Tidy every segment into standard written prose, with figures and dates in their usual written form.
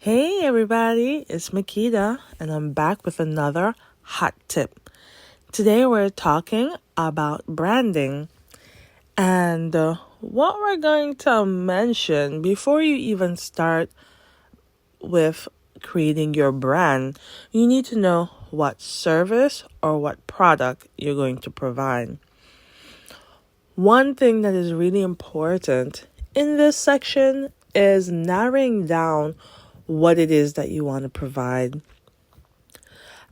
Hey everybody, it's Makita and I'm back with another hot tip. Today we're talking about branding and what we're going to mention before you even start with creating your brand. You need to know what service or what product you're going to provide. One thing that is really important in this section is narrowing down what it is that you want to provide.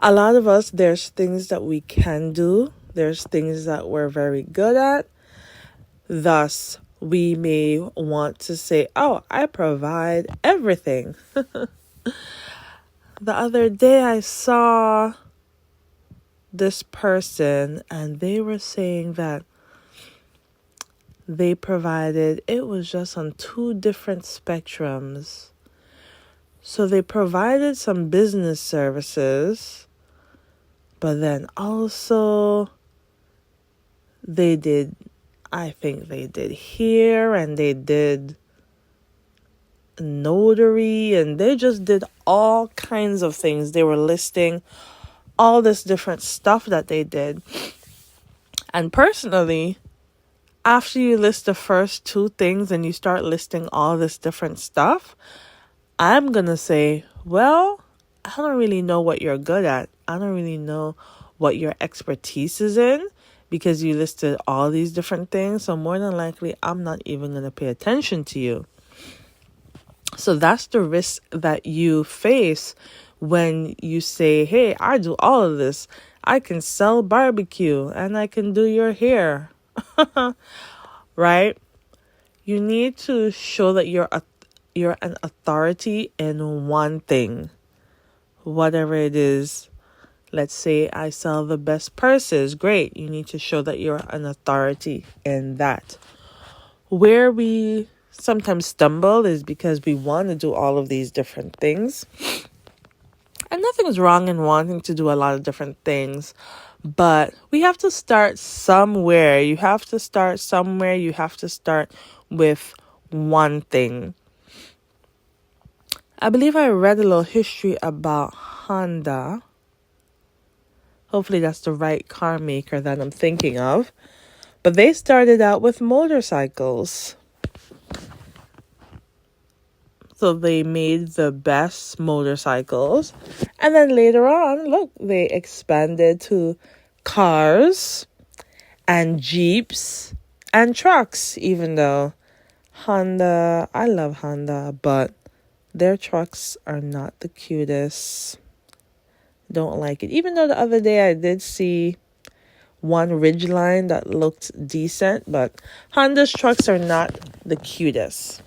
A lot of us, there's things that we can do, there's things that we're very good at. Thus, we may want to say, oh, I provide everything. The other day, I saw this person and they were saying that they provided, it was just on two different spectrums. So they provided some business services, but then also they did, I think they did hair and they did notary and they just did all kinds of things. They were listing all this different stuff that they did. And personally, after you list the first two things and you start listing all this different stuff, I'm going to say, well, I don't really know what you're good at. I don't really know what your expertise is in because you listed all these different things. So more than likely, I'm not even going to pay attention to you. So that's the risk that you face when you say, hey, I do all of this. I can sell barbecue and I can do your hair. Right? You need to show that you're an authority in one thing, whatever it is. Let's say I sell the best purses. Great. You need to show that you're an authority in that. Where we sometimes stumble is because we want to do all of these different things. And nothing's wrong in wanting to do a lot of different things. But we have to start somewhere. You have to start somewhere. You have to start with one thing. I believe I read a little history about Honda. Hopefully that's the right car maker that I'm thinking of. But they started out with motorcycles. So they made the best motorcycles. And then later on, look, they expanded to cars and Jeeps and trucks. Even though Honda, I love Honda, but their trucks are not the cutest. Don't like it. Even though the other day I did see one Ridgeline that looked decent, but Honda's trucks are not the cutest.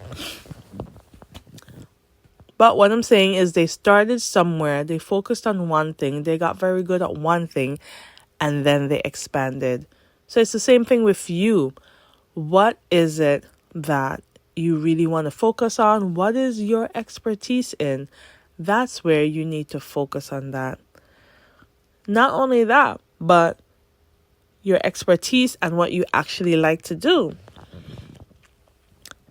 But what I'm saying is they started somewhere, they focused on one thing, they got very good at one thing, and then they expanded. So it's the same thing with you. What is it that you really want to focus on? What is your expertise in? That's where you need to focus on that. Not only that, but your expertise and what you actually like to do.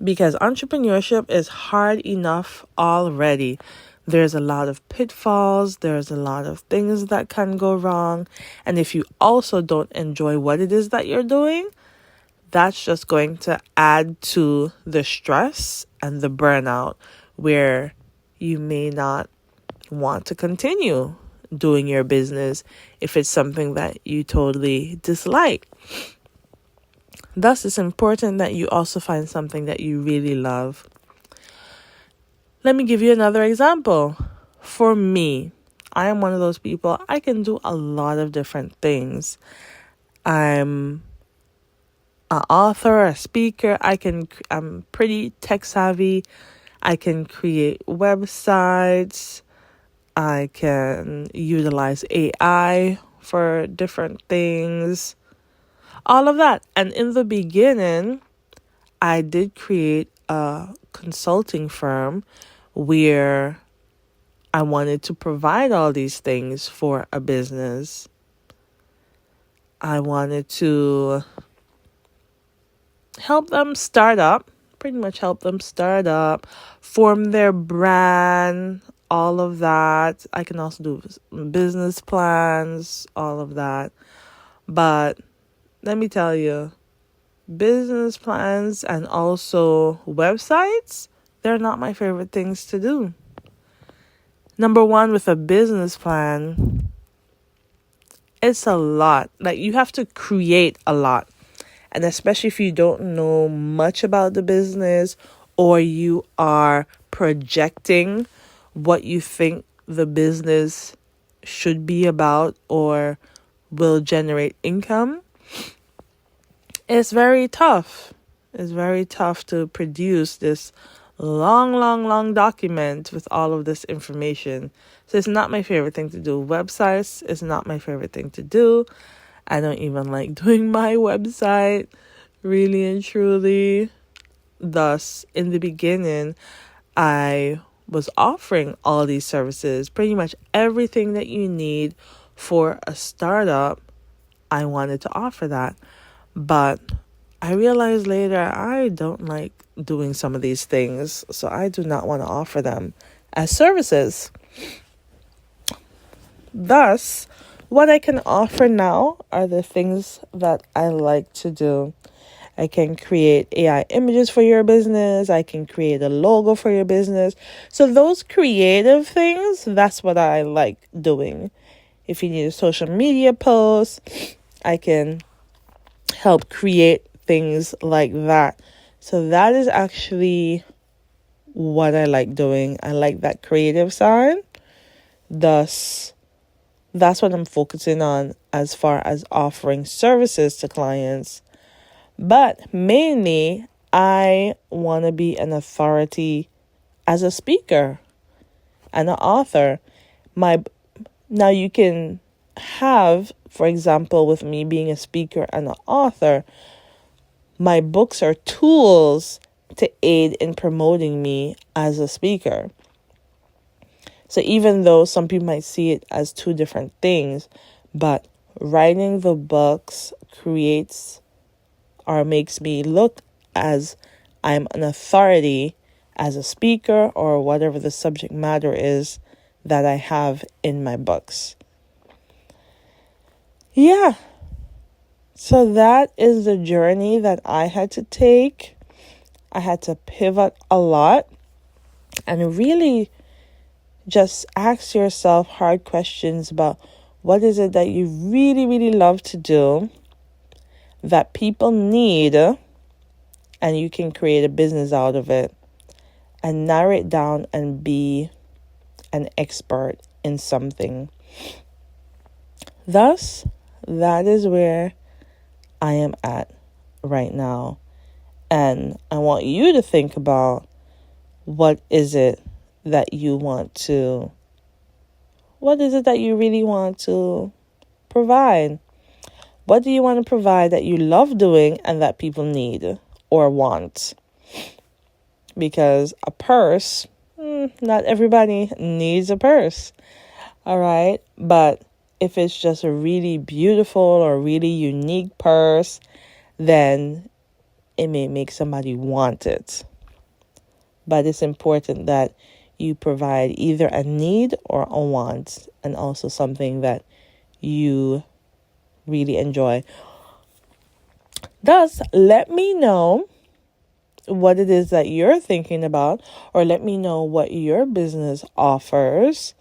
Because entrepreneurship is hard enough already. There's a lot of pitfalls. There's a lot of things that can go wrong. And if you also don't enjoy what it is that you're doing, that's just going to add to the stress and the burnout where you may not want to continue doing your business if it's something that you totally dislike. Thus, it's important that you also find something that you really love. Let me give you another example. For me, I am one of those people, I can do a lot of different things. I'm an author, a speaker. I'm pretty tech savvy. I can create websites. I can utilize AI for different things. All of that. And in the beginning, I did create a consulting firm where I wanted to provide all these things for a business. I wanted to help them start up, pretty much help them start up, form their brand, all of that. I can also do business plans, all of that. But let me tell you, business plans and also websites, they're not my favorite things to do. Number one, with a business plan, it's a lot. Like, you have to create a lot. And especially if you don't know much about the business, or you are projecting what you think the business should be about or will generate income, it's very tough. It's very tough to produce this long document with all of this information. So it's not my favorite thing to do. Websites is not my favorite thing to do. I don't even like doing my website, really and truly. Thus, in the beginning, I was offering all these services, pretty much everything that you need for a startup. I wanted to offer that. But I realized later I don't like doing some of these things, so I do not want to offer them as services. Thus, what I can offer now are the things that I like to do. I can create AI images for your business. I can create a logo for your business. So those creative things, that's what I like doing. If you need a social media post, I can help create things like that. So that is actually what I like doing. I like that creative side. Thus, that's what I'm focusing on as far as offering services to clients. But mainly, I want to be an authority as a speaker and an author. Now you can have, for example, with me being a speaker and an author, my books are tools to aid in promoting me as a speaker. So even though some people might see it as two different things, but writing the books creates or makes me look as I'm an authority as a speaker or whatever the subject matter is that I have in my books. Yeah. So that is the journey that I had to take. I had to pivot a lot and really just ask yourself hard questions about what is it that you really, really love to do that people need, and you can create a business out of it, and narrow it down and be an expert in something. Thus, that is where I am at right now. And I want you to think about, what is it that you really want to provide? What do you want to provide that you love doing and that people need or want? Because a purse, not everybody needs a purse. All right. But if it's just a really beautiful or really unique purse, then it may make somebody want it. But it's important that you provide either a need or a want, and also something that you really enjoy. Thus, let me know what it is that you're thinking about, or let me know what your business offers,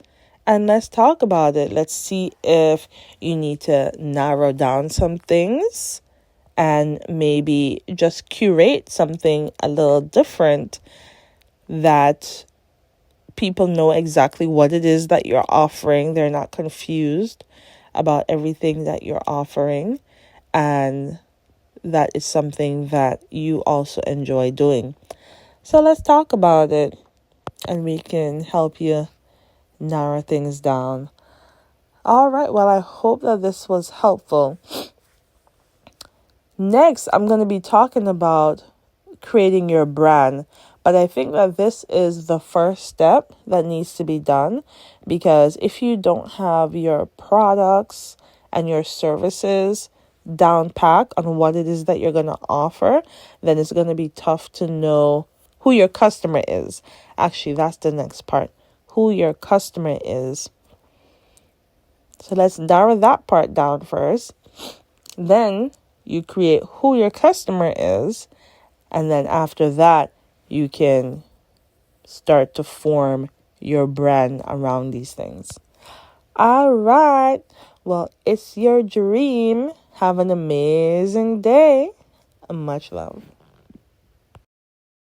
and let's talk about it. Let's see if you need to narrow down some things and maybe just curate something a little different that people know exactly what it is that you're offering. They're not confused about everything that you're offering, and that is something that you also enjoy doing. So let's talk about it, and we can help you narrow things down. All right, well, I hope that this was helpful. Next, I'm going to be talking about creating your brand. But I think that this is the first step that needs to be done, because if you don't have your products and your services down pack on what it is that you're going to offer, then it's going to be tough to know who your customer is. Actually, that's the next part. Who your customer is. So let's narrow that part down first. Then you create who your customer is. And then after that, you can start to form your brand around these things. All right. Well, it's your dream. Have an amazing day. Much love.